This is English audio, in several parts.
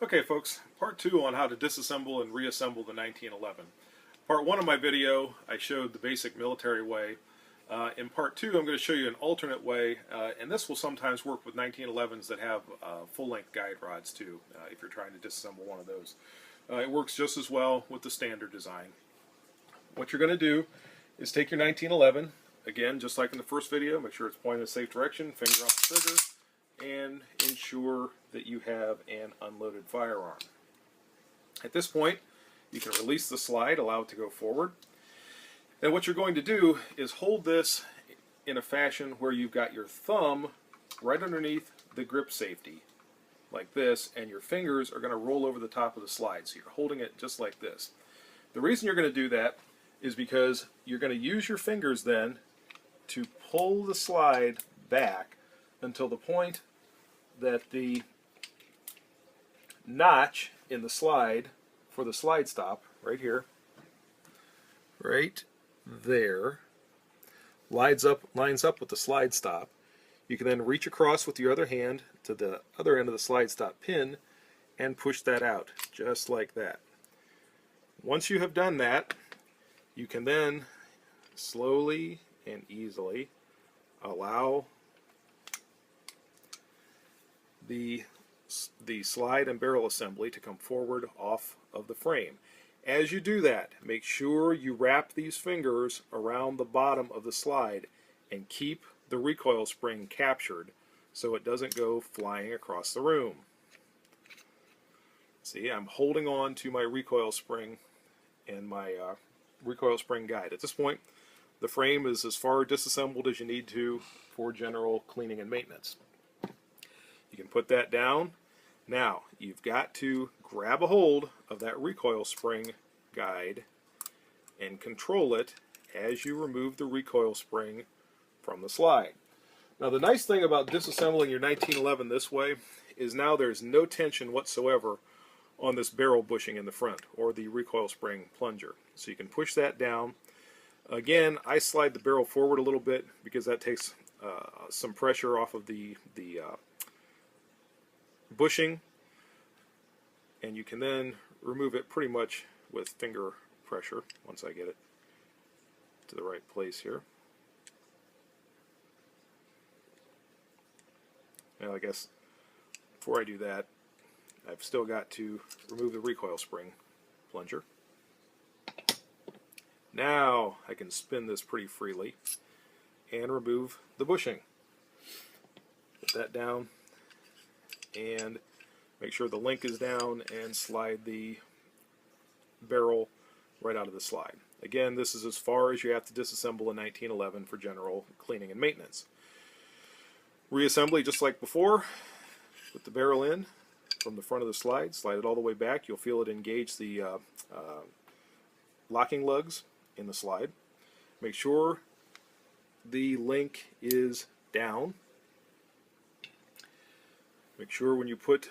Okay folks, part 2 on how to disassemble and reassemble the 1911. Part 1 of my video, I showed the basic military way. In part 2, I'm going to show you an alternate way, and this will sometimes work with 1911s that have full-length guide rods too, if you're trying to disassemble one of those. It works just as well with the standard design. What you're going to do is take your 1911, again, just like in the first video, make sure it's pointed in a safe direction, finger off the trigger, and ensure that you have an unloaded firearm. At this point, you can release the slide, allow it to go forward. And what you're going to do is hold this in a fashion where you've got your thumb right underneath the grip safety, like this, and your fingers are going to roll over the top of the slide. So you're holding it just like this. The reason you're going to do that is because you're going to use your fingers then to pull the slide back until the point that the notch in the slide for the slide stop, right here, right there, lines up with the slide stop. You can then reach across with your other hand to the other end of the slide stop pin and push that out, just like that. Once you have done that, you can then slowly and easily allow the slide and barrel assembly to come forward off of the frame. As you do that, make sure you wrap these fingers around the bottom of the slide and keep the recoil spring captured so it doesn't go flying across the room. See, I'm holding on to my recoil spring and my recoil spring guide. At this point, the frame is as far disassembled as you need to for general cleaning and maintenance. You can put that down. Now, you've got to grab a hold of that recoil spring guide and control it as you remove the recoil spring from the slide. Now, the nice thing about disassembling your 1911 this way is now there's no tension whatsoever on this barrel bushing in the front or the recoil spring plunger. So you can push that down. Again, I slide the barrel forward a little bit because that takes some pressure off of the bushing, and you can then remove it pretty much with finger pressure once I get it to the right place here. Now I guess before I do that, I've still got to remove the recoil spring plunger. Now I can spin this pretty freely and remove the bushing. Put that down and make sure the link is down and slide the barrel right out of the slide. Again, this is as far as you have to disassemble a 1911 for general cleaning and maintenance. Reassembly, just like before, put the barrel in from the front of the slide, slide it all the way back. You'll feel it engage the locking lugs in the slide. Make sure the link is down. Make sure when you put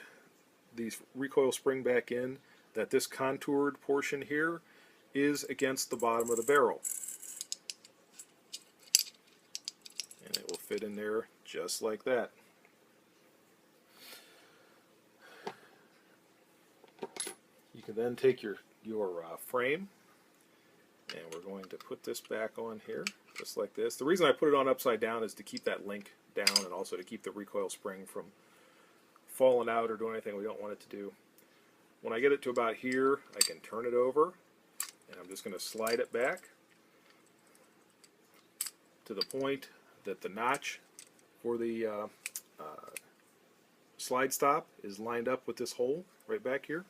the recoil spring back in that this contoured portion here is against the bottom of the barrel. And it will fit in there just like that. You can then take your frame, and we're going to put this back on here just like this. The reason I put it on upside down is to keep that link down and also to keep the recoil spring from falling out or doing anything we don't want it to do. When I get it to about here, I can turn it over, and I'm just going to slide it back to the point that the notch for the slide stop is lined up with this hole right back here.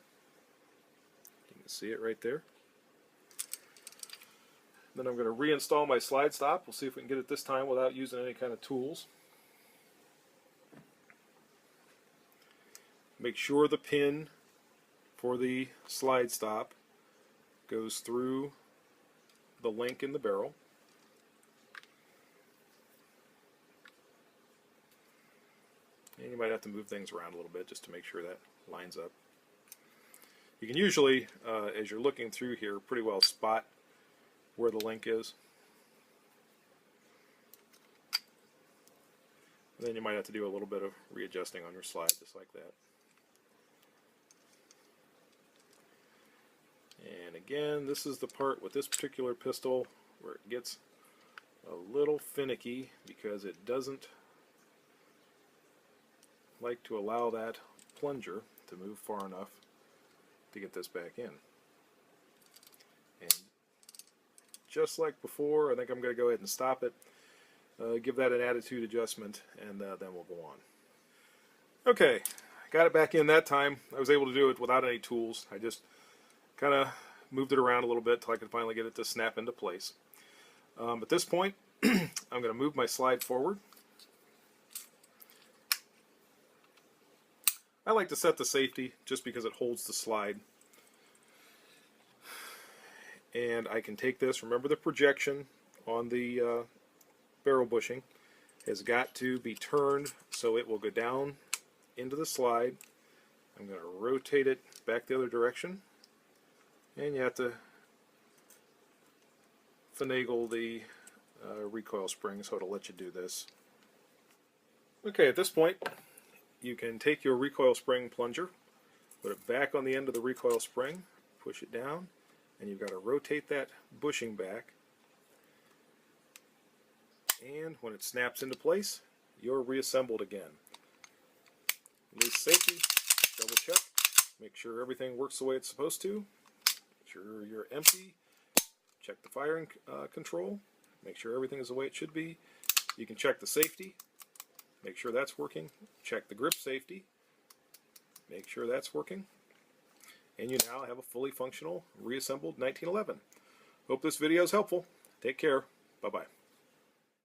You can see it right there. Then I'm going to reinstall my slide stop. We'll see if we can get it this time without using any kind of tools. Make sure the pin for the slide stop goes through the link in the barrel. And you might have to move things around a little bit just to make sure that lines up. You can usually, as you're looking through here, pretty well spot where the link is. And then you might have to do a little bit of readjusting on your slide, just like that. again, this is the part with this particular pistol where it gets a little finicky because it doesn't like to allow that plunger to move far enough to get this back in. And just like before, I think I'm going to go ahead and stop it, give that an attitude adjustment, and then we'll go on. Okay, got it back in that time. I was able to do it without any tools. I just kind of moved it around a little bit till I could finally get it to snap into place. At this point, I'm going to move my slide forward. I like to set the safety just because it holds the slide. And I can take this, remember the projection on the barrel bushing has got to be turned so it will go down into the slide. I'm going to rotate it back the other direction, and you have to finagle the recoil spring so it'll let you do this. Okay, at this point you can take your recoil spring plunger, put it back on the end of the recoil spring, push it down, and you've got to rotate that bushing back, and when it snaps into place, you're reassembled again. Release safety, double check, make sure everything works the way it's supposed to, make sure you're empty, check the firing control, make sure everything is the way it should be. You can check the safety, make sure that's working, check the grip safety, make sure that's working, and you now have a fully functional reassembled 1911. Hope this video is helpful. Take care. Bye-bye.